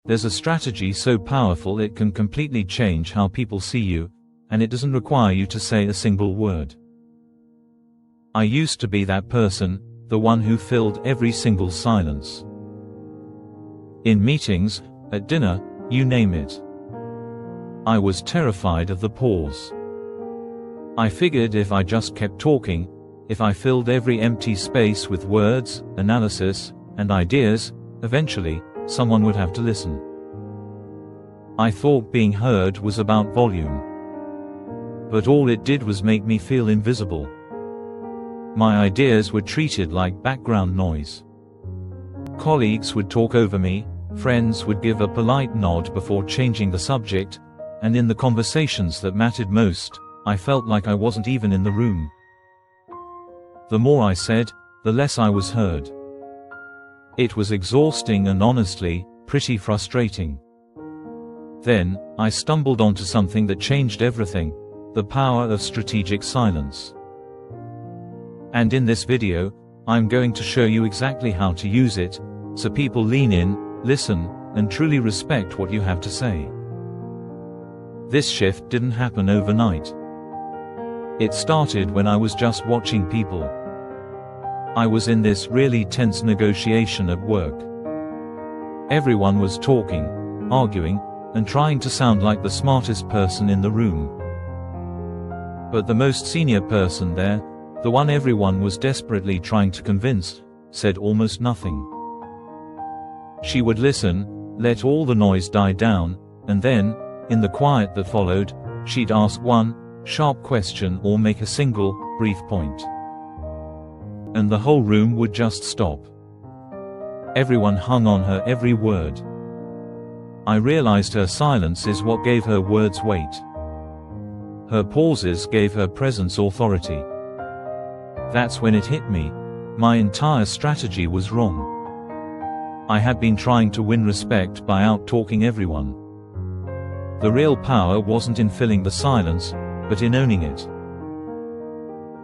There's a strategy so powerful it can completely change how people see you, and it doesn't require you to say a single word. I used to be that person, the one who filled every single silence. In meetings, at dinner, you name it. I was terrified of the pause. I figured if I just kept talking, if I filled every empty space with words, analysis, and ideas, eventually, someone would have to listen. I thought being heard was about volume. But all it did was make me feel invisible. My ideas were treated like background noise. Colleagues would talk over me, friends would give a polite nod before changing the subject, and in the conversations that mattered most, I felt like I wasn't even in the room. The more I said, the less I was heard. It was exhausting and honestly, pretty frustrating. Then, I stumbled onto something that changed everything: the power of strategic silence. And in this video, I'm going to show you exactly how to use it, so people lean in, listen, and truly respect what you have to say. This shift didn't happen overnight. It started when I was just watching people. I was in this really tense negotiation at work. Everyone was talking, arguing, and trying to sound like the smartest person in the room. But the most senior person there, the one everyone was desperately trying to convince, said almost nothing. She would listen, let all the noise die down, and then, in the quiet that followed, she'd ask one sharp question or make a single, brief point. And the whole room would just stop. Everyone hung on her every word. I realized her silence is what gave her words weight. Her pauses gave her presence authority. That's when it hit me. My entire strategy was wrong. I had been trying to win respect by out-talking everyone. The real power wasn't in filling the silence, but in owning it.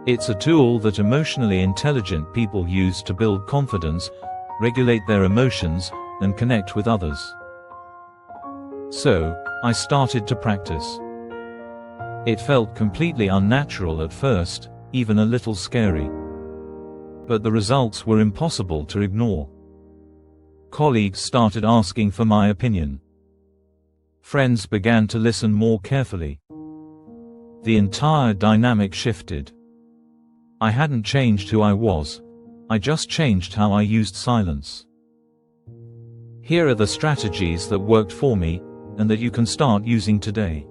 It's a tool that emotionally intelligent people use to build confidence, regulate their emotions, and connect with others. So, I started to practice. It felt completely unnatural at first, even a little scary. But the results were impossible to ignore. Colleagues started asking for my opinion. Friends began to listen more carefully. The entire dynamic shifted. I hadn't changed who I was, I just changed how I used silence. Here are the strategies that worked for me, and that you can start using today.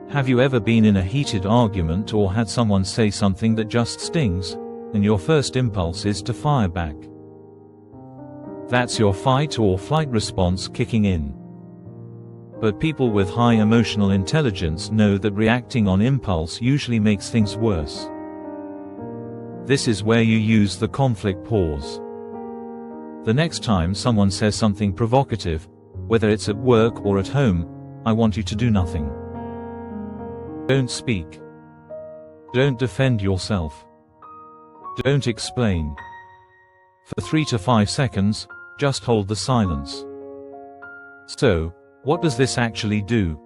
Have you ever been in a heated argument or had someone say something that just stings, and your first impulse is to fire back? That's your fight or flight response kicking in. But people with high emotional intelligence know that reacting on impulse usually makes things worse. This is where you use the conflict pause. The next time someone says something provocative, whether it's at work or at home, I want you to do nothing. Don't speak. Don't defend yourself. Don't explain. For 3 to 5 seconds, just hold the silence. So, what does this actually do?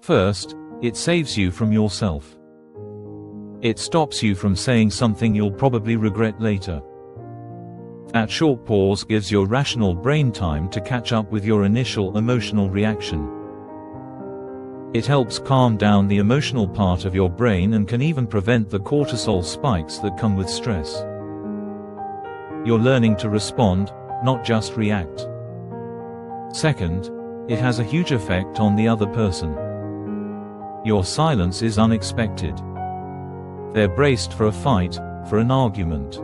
First, it saves you from yourself. It stops you from saying something you'll probably regret later. That short pause gives your rational brain time to catch up with your initial emotional reaction. It helps calm down the emotional part of your brain and can even prevent the cortisol spikes that come with stress. You're learning to respond, not just react. Second, it has a huge effect on the other person. Your silence is unexpected. They're braced for a fight, for an argument.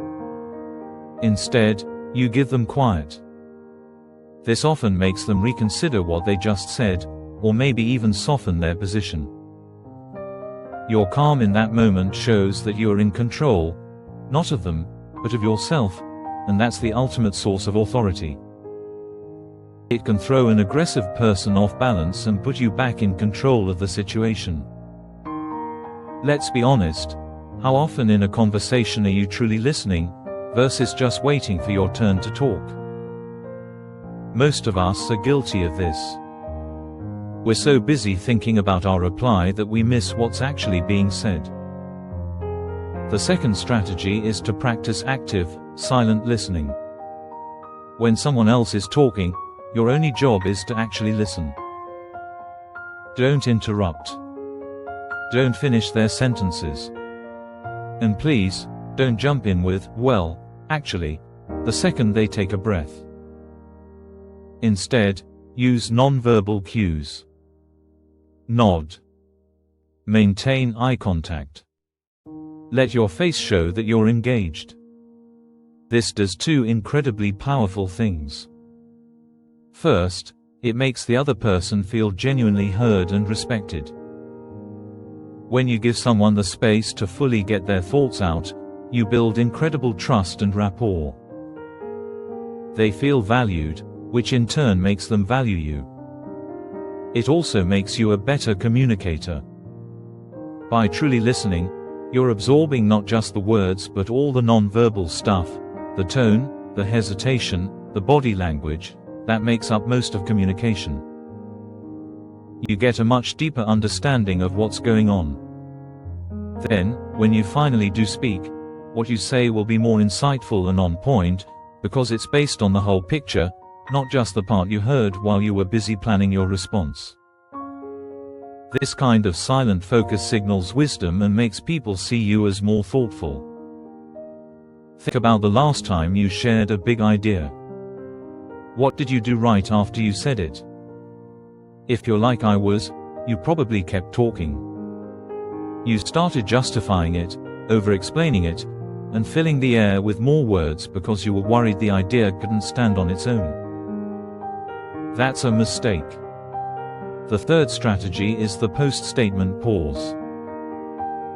Instead, you give them quiet. This often makes them reconsider what they just said, or maybe even soften their position. Your calm in that moment shows that you are in control, not of them, but of yourself, and that's the ultimate source of authority. It can throw an aggressive person off balance and put you back in control of the situation. Let's be honest. How often in a conversation are you truly listening, versus just waiting for your turn to talk? Most of us are guilty of this. We're so busy thinking about our reply that we miss what's actually being said. The second strategy is to practice active, silent listening. When someone else is talking, your only job is to actually listen. Don't interrupt. Don't finish their sentences. And please, don't jump in with, "well, actually," the second they take a breath. Instead, use non-verbal cues. Nod. Maintain eye contact. Let your face show that you're engaged. This does two incredibly powerful things. First, it makes the other person feel genuinely heard and respected. When you give someone the space to fully get their thoughts out, you build incredible trust and rapport. They feel valued, which in turn makes them value you. It also makes you a better communicator. By truly listening, you're absorbing not just the words but all the non-verbal stuff, the tone, the hesitation, the body language, that makes up most of communication. You get a much deeper understanding of what's going on. Then, when you finally do speak, what you say will be more insightful and on point, because it's based on the whole picture, not just the part you heard while you were busy planning your response. This kind of silent focus signals wisdom and makes people see you as more thoughtful. Think about the last time you shared a big idea. What did you do right after you said it? If you're like I was, you probably kept talking. You started justifying it, over-explaining it, and filling the air with more words because you were worried the idea couldn't stand on its own. That's a mistake. The third strategy is the post-statement pause.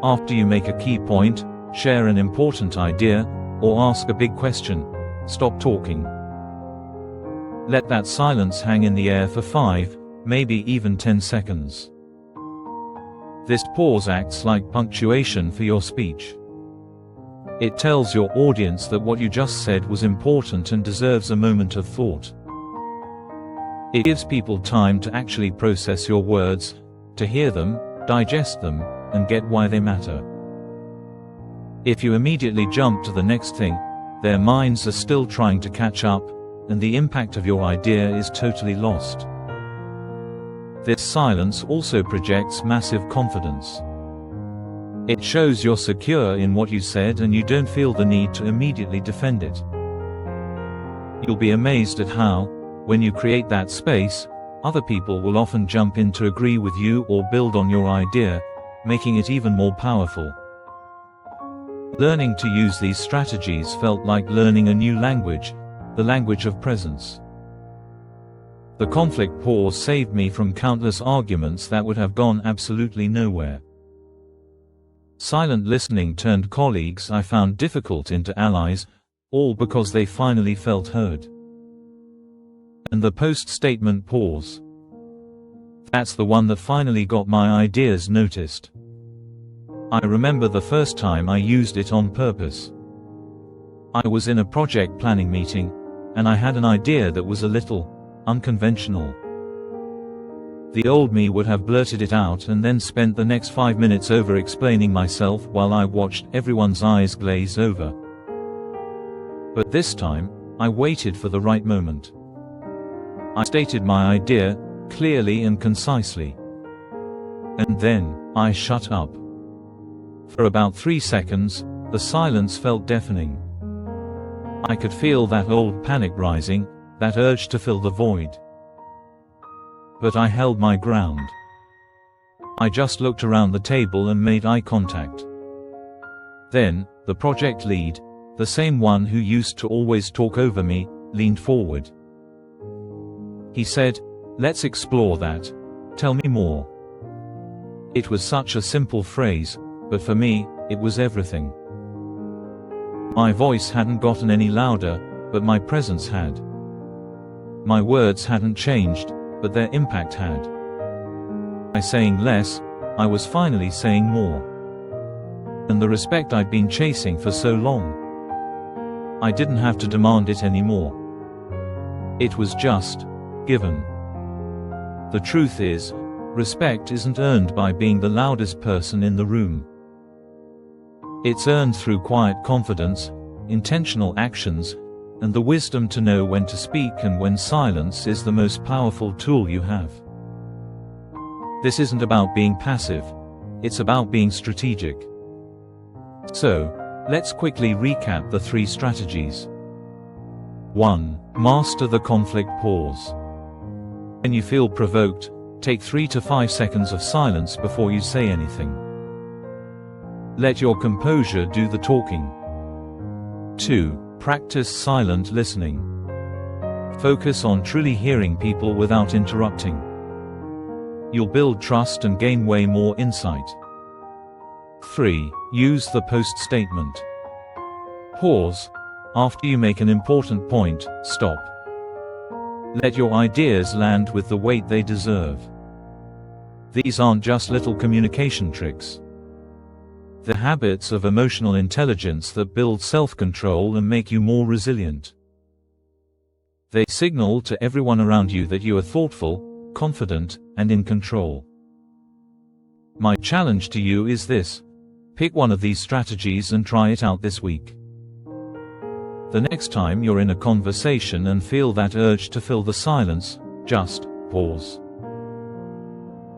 After you make a key point, share an important idea, or ask a big question, stop talking. Let that silence hang in the air for 5, maybe even 10 seconds. This pause acts like punctuation for your speech. It tells your audience that what you just said was important and deserves a moment of thought. It gives people time to actually process your words, to hear them, digest them, and get why they matter. If you immediately jump to the next thing, their minds are still trying to catch up, and the impact of your idea is totally lost. This silence also projects massive confidence. It shows you're secure in what you said and you don't feel the need to immediately defend it. You'll be amazed at how, when you create that space, other people will often jump in to agree with you or build on your idea, making it even more powerful. Learning to use these strategies felt like learning a new language, the language of presence. The conflict pause saved me from countless arguments that would have gone absolutely nowhere. Silent listening turned colleagues I found difficult into allies, all because they finally felt heard. And the post-statement pause. That's the one that finally got my ideas noticed. I remember the first time I used it on purpose. I was in a project planning meeting, and I had an idea that was a little unconventional. The old me would have blurted it out and then spent the next 5 minutes over-explaining myself while I watched everyone's eyes glaze over. But this time, I waited for the right moment. I stated my idea, clearly and concisely. And then, I shut up. For about 3 seconds, the silence felt deafening. I could feel that old panic rising, that urge to fill the void. But I held my ground. I just looked around the table and made eye contact. Then, the project lead, the same one who used to always talk over me, leaned forward. He said, "Let's explore that. Tell me more." It was such a simple phrase, but for me, it was everything. My voice hadn't gotten any louder, but my presence had. My words hadn't changed, but their impact had. By saying less, I was finally saying more. And the respect I'd been chasing for so long. I didn't have to demand it anymore. It was just given. The truth is, respect isn't earned by being the loudest person in the room. It's earned through quiet confidence, intentional actions, and the wisdom to know when to speak and when silence is the most powerful tool you have. This isn't about being passive, it's about being strategic. So, let's quickly recap the 3 strategies. 1. Master the conflict pause. When you feel provoked, take 3 to 5 seconds of silence before you say anything. Let your composure do the talking. 2. Practice silent listening. Focus on truly hearing people without interrupting. You'll build trust and gain way more insight. 3. Use the post statement. Pause. After you make an important point, stop. Let your ideas land with the weight they deserve. These aren't just little communication tricks. They're habits of emotional intelligence that build self-control and make you more resilient. They signal to everyone around you that you are thoughtful, confident, and in control. My challenge to you is this: pick one of these strategies and try it out this week. The next time you're in a conversation and feel that urge to fill the silence, just pause.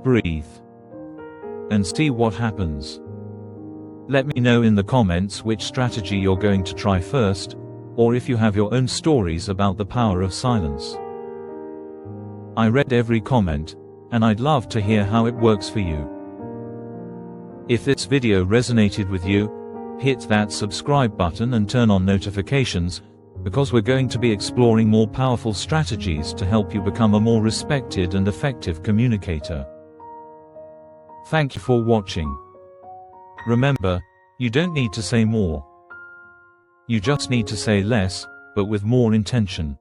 Breathe. And see what happens. Let me know in the comments which strategy you're going to try first, or if you have your own stories about the power of silence. I read every comment, and I'd love to hear how it works for you. If this video resonated with you, hit that subscribe button and turn on notifications, because we're going to be exploring more powerful strategies to help you become a more respected and effective communicator. Thank you for watching. Remember, you don't need to say more. You just need to say less, but with more intention.